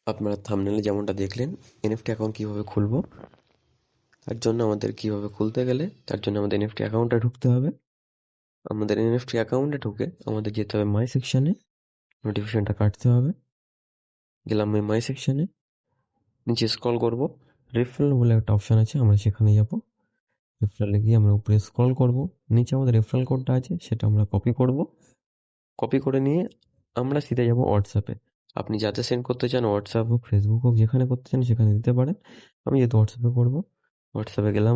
আপনারা থাম্বনেলে যেমনটা দেখলেন, এনএফটি অ্যাকাউন্ট কীভাবে খুলবো, তার জন্য আমাদের কীভাবে খুলতে গেলে তার জন্য আমাদের এনএফটি অ্যাকাউন্টে ঢুকতে হবে। আমাদের এনএফটি অ্যাকাউন্টে ঢুকে আমাদের যেতে হবে মাই সেকশানে, নোটিফিকেশনটা কাটতে হবে। গেলাম আমি মাই সেকশানে, নিচে স্ক্রল করব, রেফারেল বলে একটা অপশান আছে, আমরা সেখানে যাব। রেফারেলে গিয়ে আমরা উপরে স্ক্রল করব, নিচে আমাদের রেফারেল কোডটা আছে সেটা আমরা কপি করব। কপি করে নিয়ে আমরা সিধে যাব হোয়াটসঅ্যাপে। আপনি যাতে সেন্ড করতে চান, হোয়াটসঅ্যাপ হোক, ফেসবুক হোক, যেখানে করতে চান সেখানে দিতে পারেন। আমি যেহেতু হোয়াটসঅ্যাপে করবো, হোয়াটসঅ্যাপে গেলাম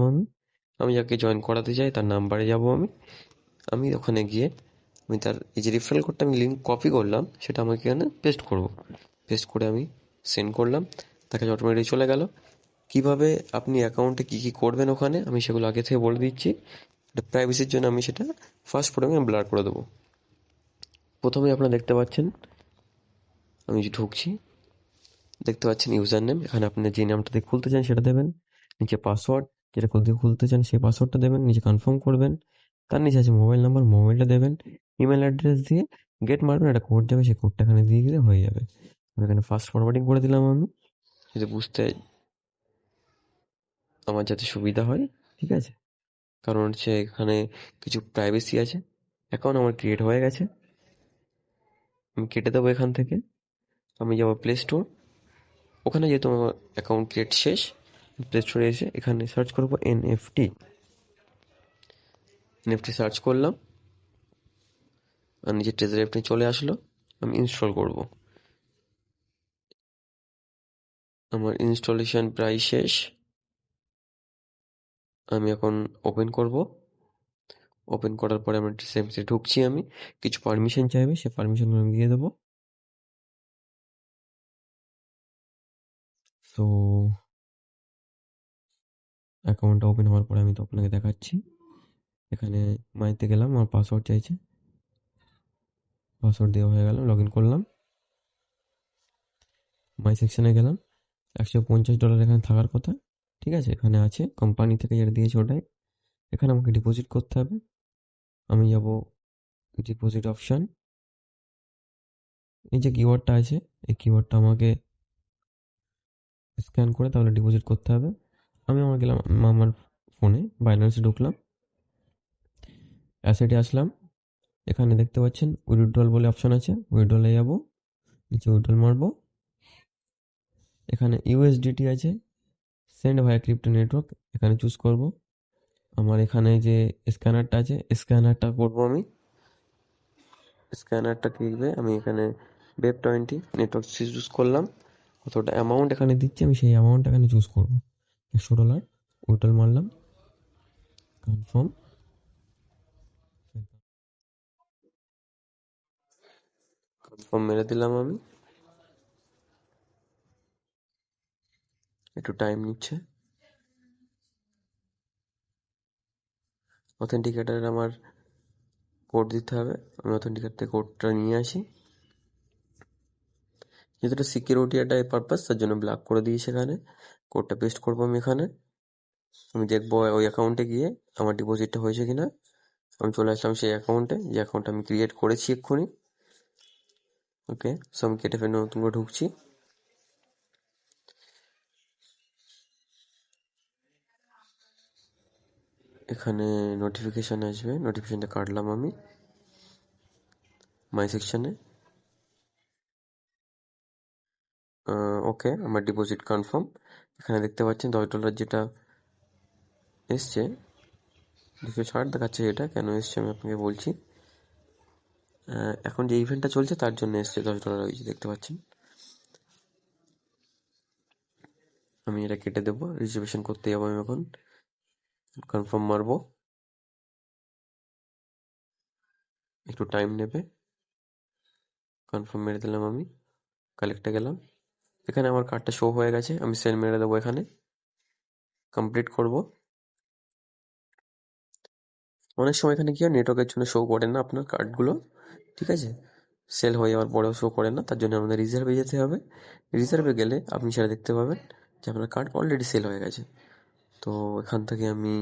আমি যাকে জয়েন করাতে চাই তার নাম্বারে যাব আমি ওখানে গিয়ে আমি তার এই যে রেফারেল কোডটা আমি লিঙ্ক কপি করলাম সেটা আমাকে এখানে পেস্ট করব। পেস্ট করে আমি সেন্ড করলাম, তার কাছে অটোমেটিক চলে গেল। কিভাবে আপনি অ্যাকাউন্টে কী কী করবেন ওখানে আমি সেগুলো আগে থেকে বলে দিচ্ছি। এটা প্রাইভেসির জন্য আমি সেটা ফার্স্ট প্রথমে ব্লার করে দেবো। প্রথমে আপনারা দেখতে পাচ্ছেন আমি যে ঢুকছি, দেখতে পাচ্ছেন ইউজার নেম, এখানে আপনি যে নামটা দিয়ে খুলতে চান সেটা দেবেন। নিচে পাসওয়ার্ড, যেটা খুলতে চান সেই পাসওয়ার্ডটা দেবেন, নিচে কনফার্ম করবেন। তার নিচে আছে মোবাইল নাম্বার, মোবাইলটা দেবেন। ইমেল অ্যাড্রেস দিয়ে গেট মারবেন, একটা কোড যাবে, সেই কোডটা এখানে দিয়ে দিলে হয়ে যাবে। আমি এখানে ফাস্ট ফরওয়ার্ডিং করে দিলাম যাতে বুঝতে আমার যাতে সুবিধা হয়, ঠিক আছে? কারণ হচ্ছে এখানে কিছু প্রাইভেসি আছে। অ্যাকাউন্ট আমার ক্রিয়েট হয়ে গেছে, আমি কেটে দেবো এখান থেকে। আমি যাবো প্লে স্টোর, ওখানে যেহেতু আমার অ্যাকাউন্ট ক্রিয়েট শেষ, প্লে স্টোরে এসে এখানে সার্চ করবো এনএফটি। এনএফটি সার্চ করলাম আর নিচে ট্রেজারি অ্যাপটি চলে আসলো। আমি ইনস্টল করব। আমার ইনস্টলেশন প্রায় শেষ। আমি এখন ওপেন করব। ওপেন করার পরে আমার সেমসে ঢুকছি আমি। কিছু পারমিশন চাইবে, সে পারমিশনগুলো আমি দিয়ে দেবো। তো অ্যাকাউন্টটা ওপেন হওয়ার পরে আমি তো আপনাকে দেখাচ্ছি। এখানে মাইতে গেলাম, আমার পাসওয়ার্ড চাইছে, পাসওয়ার্ড দেওয়া হয়ে গেল, লগ ইন করলাম। মাই সেকশনে গেলাম, $150 এখানে থাকার কথা, ঠিক আছে? এখানে আছে, কোম্পানি থেকে যেটা দিয়েছে ওটাই। এখানে আমাকে ডিপোজিট করতে হবে। আমি যাব ডিপোজিট অপশান, এই যে কিওয়ার্ডটা আছে এই কিওয়ার্ডটা আমাকে স্ক্যান করে তাহলে ডিপোজিট করতে হবে। আমি গেলাম আমার ফোনে, বাইন্যান্সে ঢুকলাম, অ্যাসেটে আসলাম। এখানে দেখতে পাচ্ছেন উইথড্রল বলে অপশান আছে, উইথড্রলে যাবো, নিচে উইথড্রল মারবো। এখানে ইউএসডিটি আছে, সেন্ড ভায়া ক্রিপ্টো নেটওয়ার্ক, এখানে চুজ করব। আমার এখানে যে স্ক্যানারটা আছে, স্ক্যানারটা করবো আমি। স্ক্যানারটা কিনবে আমি এখানে Web20 নেটওয়ার্ক চুজ করলাম। কতটা অ্যামাউন্ট এখানে দিচ্ছি আমি সেই অ্যামাউন্ট এখানে চুজ করবো, $100। উইথড্রল মারলাম, কনফার্ম। কনফার্ম মেরে দিলাম আমি। একটু টাইম নিচ্ছে। অথেন্টিকেটার আমার কোড দিতে হবে, আমি অথেন্টিকেট থেকে কোডটা নিয়ে আসি। যেহেতু এটা সিকিউরিটি একটা পারপাস, তার জন্য ব্লক করে দিয়েছি এখানে। কোডটা পেস্ট করবো আমি এখানে। আমি দেখবো ওই অ্যাকাউন্টে গিয়ে আমার ডিপোজিটটা হয়েছে কিনা। আমি চলে আসলাম সেই অ্যাকাউন্টে, যে অ্যাকাউন্টটা আমি ক্রিয়েট করেছি এক্ষুনি। ওকে, সো আমি কেটে ফেলে নতুন করে ঢুকছি। এখানে নোটিফিকেশান আসবে, নোটিফিকেশানটা কাটলাম আমি মাই সেকশানে। ওকে, আমার ডিপোজিট কনফার্ম। এখানে দেখতে পাচ্ছেন $10 যেটা এসছে, 260 দেখাচ্ছে। এটা কেন এসছে আমি আপনাকে বলছি। এখন যে ইভেন্টটা চলছে তার জন্য এসছে $10 হয়েছে, দেখতে পাচ্ছেন। আমি এটা কেটে দেবো, রিজার্ভেশন করতে যাবো আমি এখন। কনফার্ম মারবো, একটু টাইম নেবে। কনফার্ম মেরে দিলাম আমি, কালেক্টে গেলাম। এখানে আমার কার্ডটা শো হয়ে গেছে, আমি সেল মেরে দেবো এখানে, কমপ্লিট করব। অনেক সময় এখানে কি হয়, নেটওয়ার্কের জন্য শো করে না আপনার কার্ডগুলো, ঠিক আছে? সেল হয়ে যাওয়ার পরেও শো করে না, তার জন্য আমাদের রিজার্ভে যেতে হবে। রিজার্ভে গেলে আপনি সেটা দেখতে পাবেন যে আপনার কার্ড অলরেডি সেল হয়ে গেছে। তো এখান থেকে আমি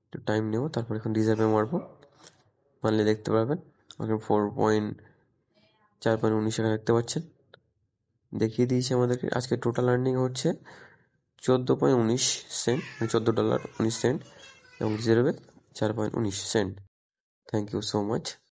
একটু টাইম নেব, তারপর এখন রিজার্ভে মারবো। মারলে দেখতে পাবেন আমাকে 4.19 এখানে দেখতে পাচ্ছেন। দেখিয়ে দিয়েছি আমাদেরকে। আজকে টোটাল আর্নিং হচ্ছে 14.19 সেন্ট, মানে $14.19 এবং রিজার্ভে 4.19 cent. Thank you so much.